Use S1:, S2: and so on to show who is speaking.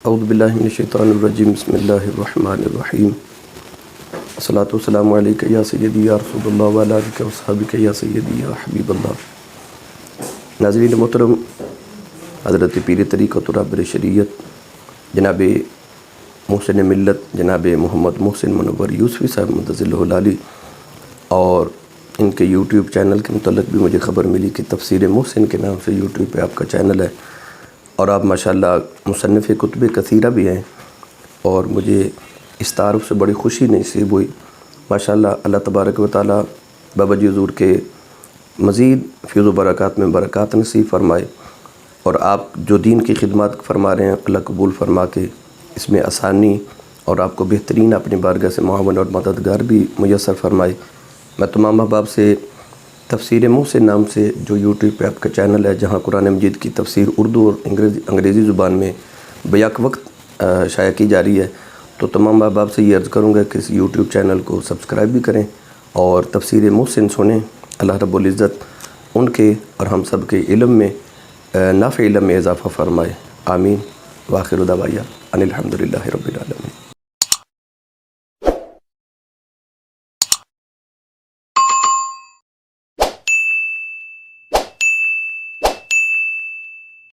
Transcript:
S1: اعوذ باللہ من الشیطان الرجیم بسم اللہ الرحمن الرحیم الصلاۃ والسلام علیک یا سیدی یا رسول اللہ وعلی آلک وصحبک یا سیدی یا حبیب اللہ۔ ناظرین محترم، حضرت پیر طریقت و رہبر شریعت جناب محسن ملت جناب محمد محسن منور یوسفی صاحب مدظ اللہ العالی اور ان کے یوٹیوب چینل کے متعلق بھی مجھے خبر ملی کہ تفسیر محسن کے نام سے یوٹیوب پہ آپ کا چینل ہے اور آپ ماشاءاللہ مصنف کتب کثیرہ بھی ہیں، اور مجھے اس تعارف سے بڑی خوشی نصیب ہوئی۔ ماشاءاللہ اللہ تبارک و تعالیٰ بابجی حضور کے مزید فیض و برکات میں برکات نصیب فرمائے، اور آپ جو دین کی خدمات فرما رہے ہیں اللہ قبول فرما کے اس میں آسانی اور آپ کو بہترین اپنی بارگاہ سے معاون اور مددگار بھی میسر فرمائے۔ میں تمام احباب سے تفسیر محسن نام سے جو یوٹیوب پہ آپ کا چینل ہے، جہاں قرآن مجید کی تفسیر اردو اور انگریزی زبان میں بیک وقت شائع کی جا رہی ہے، تو تمام احباب سے یہ عرض کروں گا کہ اس یوٹیوب چینل کو سبسکرائب بھی کریں اور تفسیر محسن سنیں۔ اللہ رب العزت ان کے اور ہم سب کے علم میں نافع علم میں اضافہ فرمائے، آمین۔ وآخر دعوانا ان الحمدللہ رب العالمین۔